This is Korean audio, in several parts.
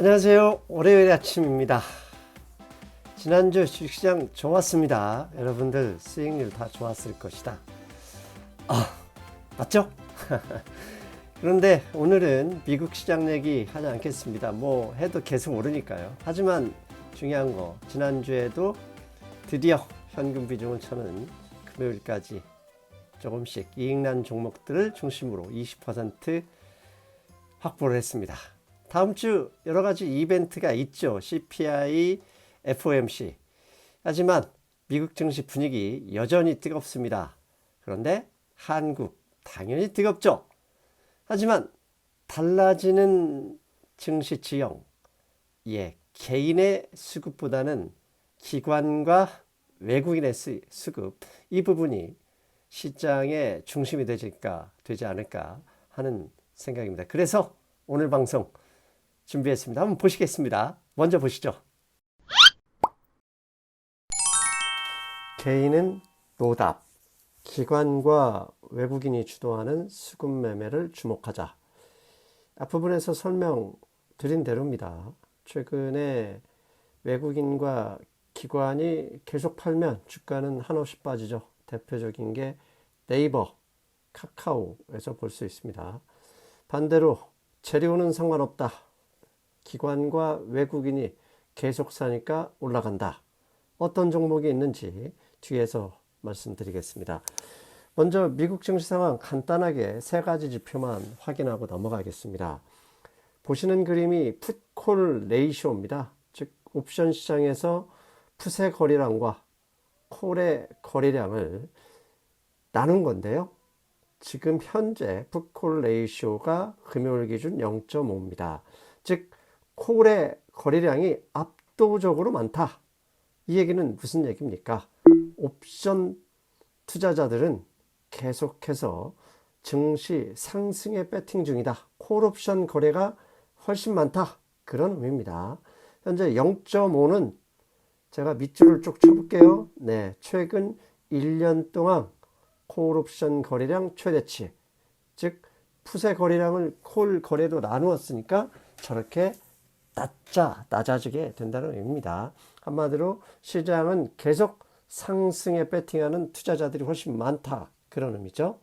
안녕하세요. 월요일 아침입니다. 지난주 주식시장 좋았습니다. 여러분들 수익률 다 좋았을 것이다. 맞죠? 그런데 오늘은 미국 시장 얘기 하지 않겠습니다. 뭐 해도 계속 오르니까요. 하지만 중요한 거, 지난주에도 드디어 현금 비중을 쳐는 금요일까지 조금씩 이익난 종목들을 중심으로 20% 확보를 했습니다. 다음 주 여러 가지 이벤트가 있죠. CPI, FOMC. 하지만 미국 증시 분위기 여전히 뜨겁습니다. 그런데 한국 당연히 뜨겁죠. 하지만 달라지는 증시 지형, 개인의 수급보다는 기관과 외국인의 수급, 이 부분이 시장의 중심이 되지 않을까 하는 생각입니다. 그래서 오늘 방송 준비했습니다. 한번 보시겠습니다. 먼저 보시죠. 개인은 노답, 기관과 외국인이 주도하는 수급 매매를 주목하자. 앞부분에서 설명드린 대로입니다. 최근에 외국인과 기관이 계속 팔면 주가는 한없이 빠지죠. 대표적인 게 네이버, 카카오에서 볼 수 있습니다. 반대로 재료는 상관없다. 기관과 외국인이 계속 사니까 올라간다. 어떤 종목이 있는지 뒤에서 말씀드리겠습니다. 먼저 미국 증시 상황 간단하게 세 가지 지표만 확인하고 넘어가겠습니다. 보시는 그림이 풋콜 레이쇼입니다. 즉 옵션 시장에서 풋의 거래량과 콜의 거래량을 나눈 건데요. 지금 현재 풋콜 레이쇼가 금요일 기준 0.5입니다. 즉 콜의 거래량이 압도적으로 많다. 이 얘기는 무슨 얘기입니까? 옵션 투자자들은 계속해서 증시 상승에 배팅 중이다. 콜 옵션 거래가 훨씬 많다. 그런 의미입니다. 현재 0.5는 제가 밑줄을 쭉 쳐볼게요. 네, 최근 1년 동안 콜 옵션 거래량 최대치. 즉 풋의 거래량을 콜 거래로 나누었으니까 저렇게 낮아지게 된다는 의미입니다. 한마디로 시장은 계속 상승에 배팅하는 투자자들이 훨씬 많다. 그런 의미죠.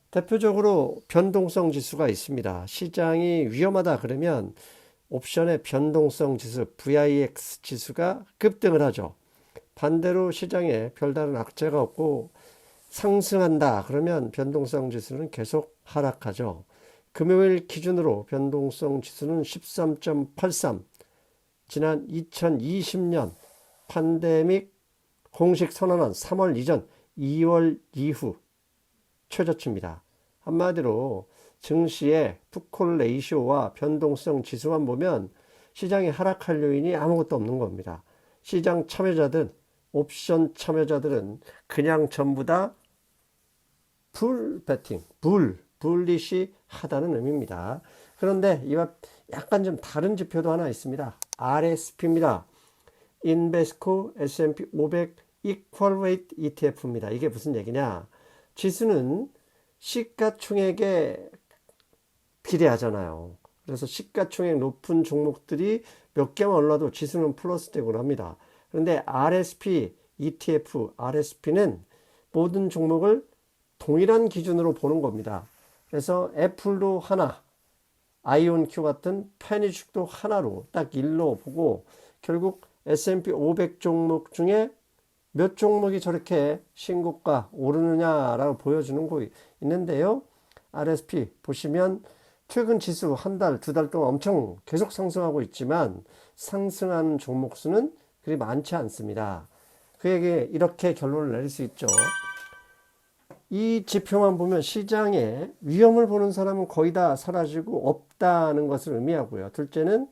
대표적으로 변동성 지수가 있습니다. 시장이 위험하다 그러면 옵션의 변동성 지수 VIX 지수가 급등을 하죠. 반대로 시장에 별다른 악재가 없고 상승한다 그러면 변동성 지수는 계속 하락하죠. 금요일 기준으로 변동성 지수는 13.83, 지난 2020년 팬데믹 공식 선언한 3월 이전 2월 이후 최저치입니다. 한마디로 증시의 풋콜 레이쇼와 변동성 지수만 보면 시장이 하락할 요인이 아무것도 없는 겁니다. 시장 참여자들, 옵션 참여자들은 그냥 전부 다 풀 배팅, 불리시 하다는 의미입니다. 그런데 이와 약간 좀 다른 지표도 하나 있습니다. RSP입니다. 인베스코 S&P 500 Equal Weight ETF입니다. 이게 무슨 얘기냐? 지수는 시가총액에 비례하잖아요. 그래서 시가총액 높은 종목들이 몇 개만 올라도 지수는 플러스 되곤 합니다. 그런데 RSP, ETF, RSP는 모든 종목을 동일한 기준으로 보는 겁니다. 그래서 애플도 하나, 아이온큐 같은 편의주식도 하나로 딱 일로 보고 결국 S&P 500 종목 중에 몇 종목이 저렇게 신고가 오르느냐라고 보여주는 거 있는데요. RSP 보시면 최근 지수 한 달, 두 달 동안 엄청 계속 상승하고 있지만 상승하는 종목 수는 그리 많지 않습니다. 그에게 이렇게 결론을 내릴 수 있죠. 이 지표만 보면 시장에 위험을 보는 사람은 거의 다 사라지고 없다는 것을 의미하고요. 둘째는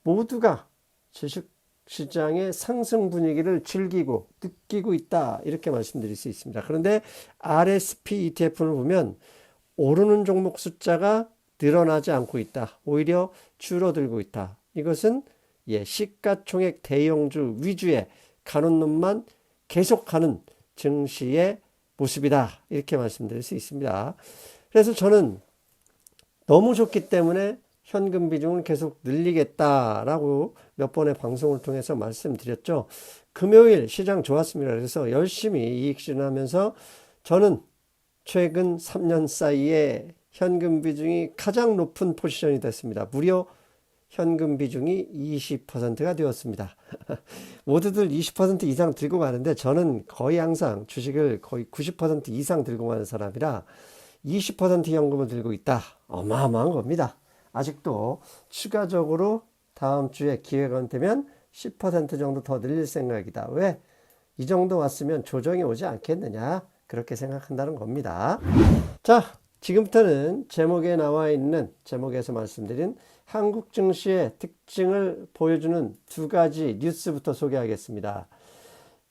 모두가 주식시장의 상승 분위기를 즐기고 느끼고 있다. 이렇게 말씀드릴 수 있습니다. 그런데 RSP ETF를 보면 오르는 종목 숫자가 늘어나지 않고 있다. 오히려 줄어들고 있다. 이것은 시가총액 대형주 위주의 가는 놈만 계속 가는 증시의 모습이다. 이렇게 말씀드릴 수 있습니다. 그래서 저는 너무 좋기 때문에 현금 비중을 계속 늘리겠다라고 몇 번의 방송을 통해서 말씀드렸죠. 금요일 시장 좋았습니다. 그래서 열심히 이익 실현하면서 저는 최근 3년 사이에 현금 비중이 가장 높은 포지션이 됐습니다. 무려 현금 비중이 20%가 되었습니다. 모두들 20% 이상 들고 가는데 저는 거의 항상 주식을 거의 90% 이상 들고 가는 사람이라 20% 현금을 들고 있다. 어마어마한 겁니다. 아직도 추가적으로 다음 주에 기회가 되면 10% 정도 더 늘릴 생각이다. 왜? 이 정도 왔으면 조정이 오지 않겠느냐? 그렇게 생각한다는 겁니다. 자, 지금부터는 제목에 나와 있는, 제목에서 말씀드린 한국 증시의 특징을 보여주는 두 가지 뉴스부터 소개하겠습니다.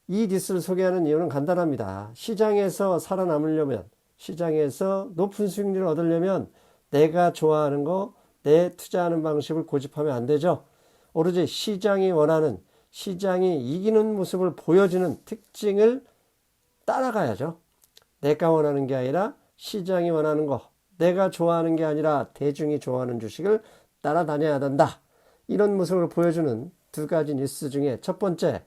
이 뉴스를 소개하는 이유는 간단합니다. 시장에서 살아남으려면, 시장에서 높은 수익률을 얻으려면 내가 좋아하는 거, 내 투자하는 방식을 고집하면 안 되죠. 오로지 시장이 원하는, 시장이 이기는 모습을 보여주는 특징을 따라가야죠. 내가 원하는 게 아니라 시장이 원하는 거, 내가 좋아하는 게 아니라 대중이 좋아하는 주식을 따라다녀야 된다. 이런 모습을 보여주는 두 가지 뉴스 중에 첫 번째,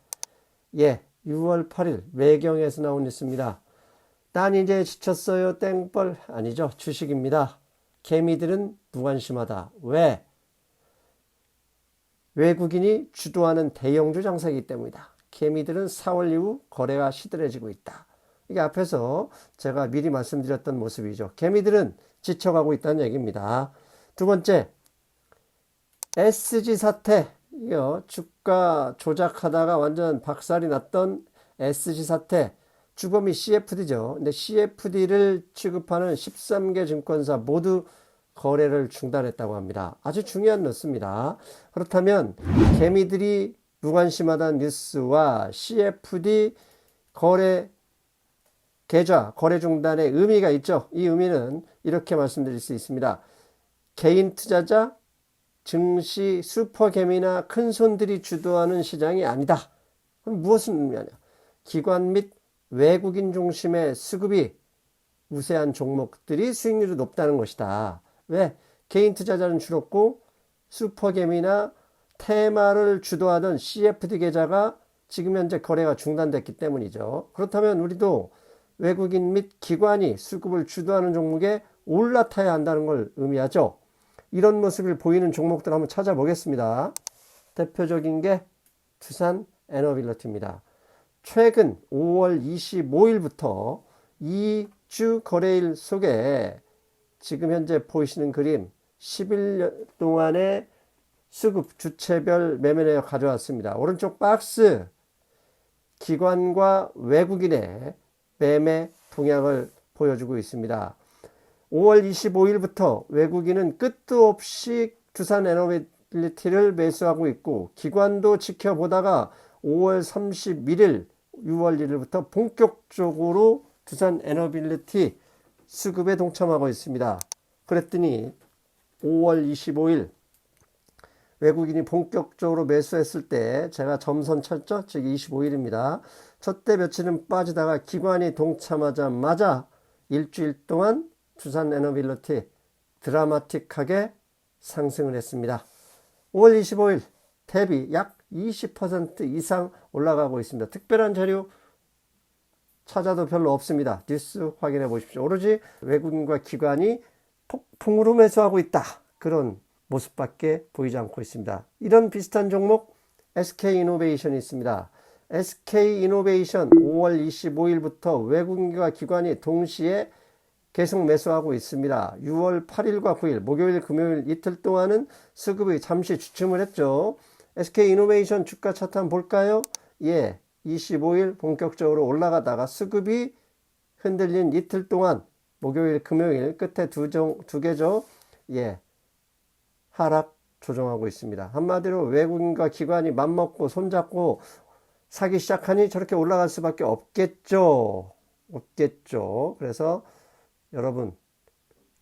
6월 8일 외경에서 나온 뉴스입니다. 난 이제 지쳤어요. 땡벌. 아니죠. 주식입니다. 개미들은 무관심하다. 왜? 외국인이 주도하는 대형주 장사이기 때문이다. 개미들은 4월 이후 거래가 시들해지고 있다. 이게 앞에서 제가 미리 말씀드렸던 모습이죠. 개미들은 지쳐가고 있다는 얘기입니다. 두 번째, SG 사태. 이거 주가 조작하다가 완전 박살이 났던 SG 사태. 주범이 CFD죠. 근데 CFD를 취급하는 13개 증권사 모두 거래를 중단했다고 합니다. 아주 중요한 뉴스입니다. 그렇다면 개미들이 무관심하다는 뉴스와 CFD 거래 계좌 거래 중단의 의미가 있죠. 이 의미는 이렇게 말씀드릴 수 있습니다. 개인 투자자, 증시 슈퍼개미나 큰손들이 주도하는 시장이 아니다. 그럼 무엇을 의미하냐? 기관 및 외국인 중심의 수급이 우세한 종목들이 수익률이 높다는 것이다. 왜? 개인 투자자는 줄었고 슈퍼개미나 테마를 주도하던 CFD 계좌가 지금 현재 거래가 중단됐기 때문이죠. 그렇다면 우리도 외국인 및 기관이 수급을 주도하는 종목에 올라타야 한다는 걸 의미하죠. 이런 모습을 보이는 종목들 한번 찾아보겠습니다. 대표적인 게 두산 에너빌리티입니다. 최근 5월 25일부터 2주 거래일 속에 지금 현재 보이시는 그림 10일 동안의 수급 주체별 매매 내역 가져왔습니다. 오른쪽 박스 기관과 외국인의 매매 동향을 보여주고 있습니다. 5월 25일부터 외국인은 끝도 없이 두산 에너빌리티를 매수하고 있고 기관도 지켜보다가 5월 31일 6월 1일부터 본격적으로 두산 에너빌리티 수급에 동참하고 있습니다. 그랬더니 5월 25일 외국인이 본격적으로 매수했을 때 제가 점선 쳤죠. 즉 25일입니다. 첫때 며칠은 빠지다가 기관이 동참하자마자 일주일 동안 두산 에너빌리티 드라마틱하게 상승을 했습니다. 5월 25일 대비 약 20% 이상 올라가고 있습니다. 특별한 자료 찾아도 별로 없습니다. 뉴스 확인해 보십시오. 오로지 외국인과 기관이 폭풍으로 매수하고 있다. 그런 모습밖에 보이지 않고 있습니다. 이런 비슷한 종목 SK이노베이션이 있습니다. SK이노베이션 5월 25일부터 외국인과 기관이 동시에 계속 매수하고 있습니다. 6월 8일과 9일 목요일 금요일 이틀 동안은 수급이 잠시 주춤을 했죠. SK이노베이션 주가 차트 한번 볼까요? 25일 본격적으로 올라가다가 수급이 흔들린 이틀 동안 목요일 금요일 끝에 두 개죠. 하락 조정하고 있습니다. 한마디로 외국인과 기관이 맘먹고 손잡고 사기 시작하니 저렇게 올라갈 수밖에 없겠죠. 그래서 여러분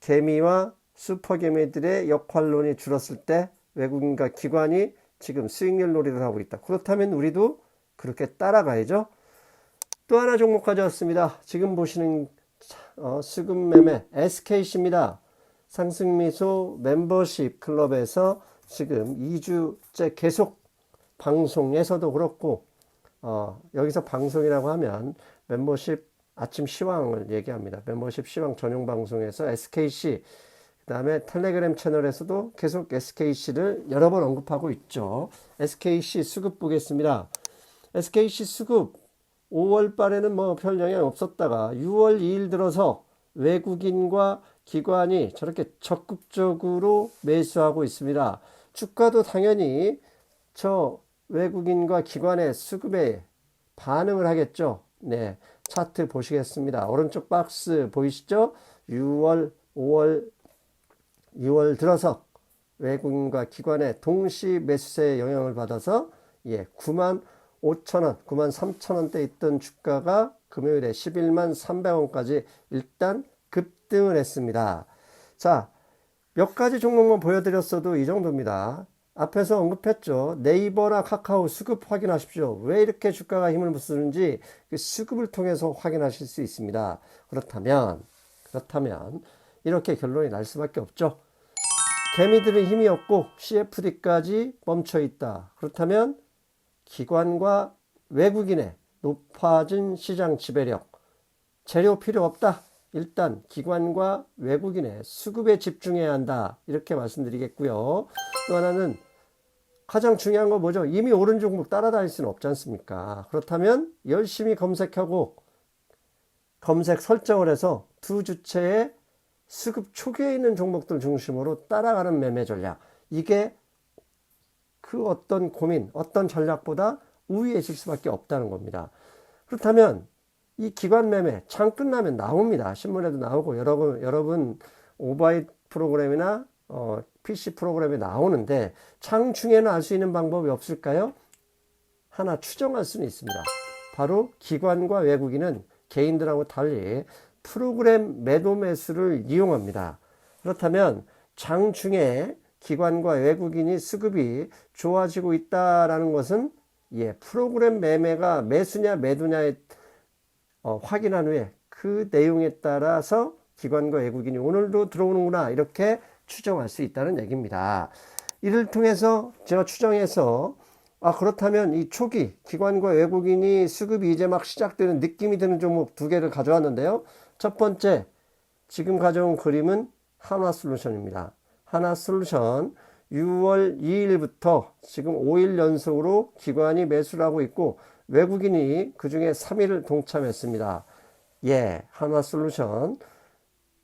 개미와 슈퍼개미들의 역할론이 줄었을 때 외국인과 기관이 지금 수익률 놀이를 하고 있다. 그렇다면 우리도 그렇게 따라가야죠. 또 하나 종목 가져왔습니다. 지금 보시는 수급 매매 SKC입니다. 상승미소 멤버십 클럽에서 지금 2주째 계속 방송에서도 그렇고 여기서 방송이라고 하면 멤버십 아침 시황을 얘기합니다. 멤버십 시황 전용 방송에서 SKC 그 다음에 텔레그램 채널에서도 계속 SKC를 여러 번 언급하고 있죠. SKC 수급 보겠습니다. SKC 수급 5월 달에는 뭐 별 영향 없었다가 6월 2일 들어서 외국인과 기관이 저렇게 적극적으로 매수하고 있습니다. 주가도 당연히 저 외국인과 기관의 수급에 반응을 하겠죠. 네, 차트 보시겠습니다. 오른쪽 박스 보이시죠? 6월, 5월, 6월 들어서 외국인과 기관의 동시 매수세의 영향을 받아서 9만 5천원, 9만 3천원대 있던 주가가 금요일에 11만 300원까지 일단 급등을 했습니다. 자, 몇 가지 종목만 보여드렸어도 이 정도입니다. 앞에서 언급했죠. 네이버나 카카오 수급 확인하십시오. 왜 이렇게 주가가 힘을 못 쓰는지 그 수급을 통해서 확인하실 수 있습니다. 그렇다면 이렇게 결론이 날 수밖에 없죠. 개미들은 힘이 없고 CFD까지 멈춰 있다. 그렇다면 기관과 외국인의 높아진 시장 지배력, 재료 필요 없다. 일단 기관과 외국인의 수급에 집중해야 한다. 이렇게 말씀드리겠고요. 또 하나는 가장 중요한 건 뭐죠? 이미 오른 종목 따라다닐 수는 없지 않습니까? 그렇다면 열심히 검색하고 검색 설정을 해서 두 주체의 수급 초기에 있는 종목들 중심으로 따라가는 매매 전략. 이게 그 어떤 고민, 어떤 전략보다 우위에 있을 수밖에 없다는 겁니다. 그렇다면 이 기관 매매 장 끝나면 나옵니다. 신문에도 나오고 여러분 오바이 프로그램이나 PC 프로그램에 나오는데 장 중에는 알 수 있는 방법이 없을까요? 하나 추정할 수는 있습니다. 바로 기관과 외국인은 개인들하고 달리 프로그램 매도 매수를 이용합니다. 그렇다면 장 중에 기관과 외국인이 수급이 좋아지고 있다라는 것은 프로그램 매매가 매수냐 매도냐에 확인한 후에 그 내용에 따라서 기관과 외국인이 오늘도 들어오는구나 이렇게 추정할 수 있다는 얘기입니다. 이를 통해서 제가 추정해서 그렇다면 이 초기 기관과 외국인이 수급이 이제 막 시작되는 느낌이 드는 종목 두 개를 가져왔는데요. 첫 번째 지금 가져온 그림은 한화솔루션입니다. 한화솔루션 6월 2일부터 지금 5일 연속으로 기관이 매수를 하고 있고 외국인이 그 중에 3일을 동참했습니다. 한화솔루션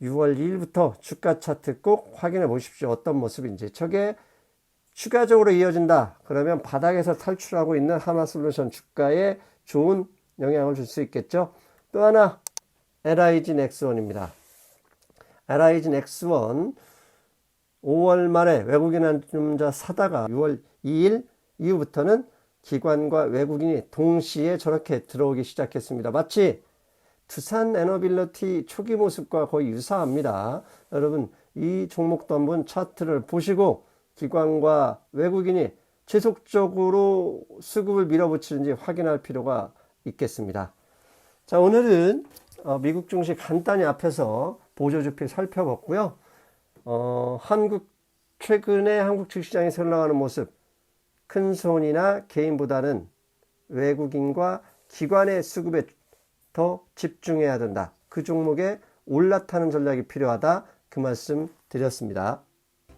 6월 2일부터 주가 차트 꼭 확인해 보십시오. 어떤 모습인지. 저게 추가적으로 이어진다. 그러면 바닥에서 탈출하고 있는 한화솔루션 주가에 좋은 영향을 줄 수 있겠죠. 또 하나 LIG 넥스원입니다. LIG 넥스원 5월 말에 외국인 한tum자 사다가 6월 2일 이후부터는 기관과 외국인이 동시에 저렇게 들어오기 시작했습니다. 마치 두산 에너빌리티 초기 모습과 거의 유사합니다. 여러분 이 종목도 한번 차트를 보시고 기관과 외국인이 지속적으로 수급을 밀어붙이는지 확인할 필요가 있겠습니다. 자, 오늘은 미국 증시 간단히 앞에서 보조주필 살펴봤고요. 최근에 한국 주식시장에서 흘러가는 모습, 큰 손이나 개인보다는 외국인과 기관의 수급에 더 집중해야 된다. 그 종목에 올라타는 전략이 필요하다. 그 말씀 드렸습니다.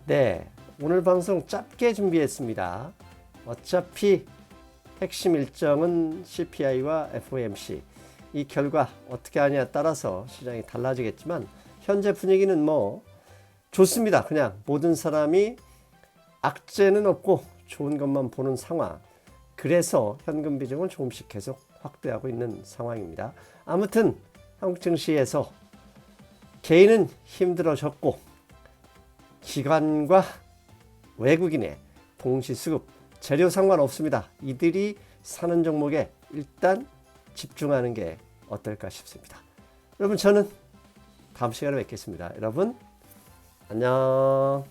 네, 오늘 방송 짧게 준비했습니다. 어차피 핵심 일정은 CPI와 FOMC. 이 결과 어떻게 하냐에 따라서 시장이 달라지겠지만 현재 분위기는 뭐 좋습니다. 그냥 모든 사람이 악재는 없고 좋은 것만 보는 상황. 그래서 현금 비중을 조금씩 계속 확대하고 있는 상황입니다. 아무튼 한국 증시에서 개인은 힘들어졌고 기관과 외국인의 동시 수급 재료 상관없습니다. 이들이 사는 종목에 일단 집중하는 게 어떨까 싶습니다. 여러분 저는 다음 시간에 뵙겠습니다. 여러분 안녕.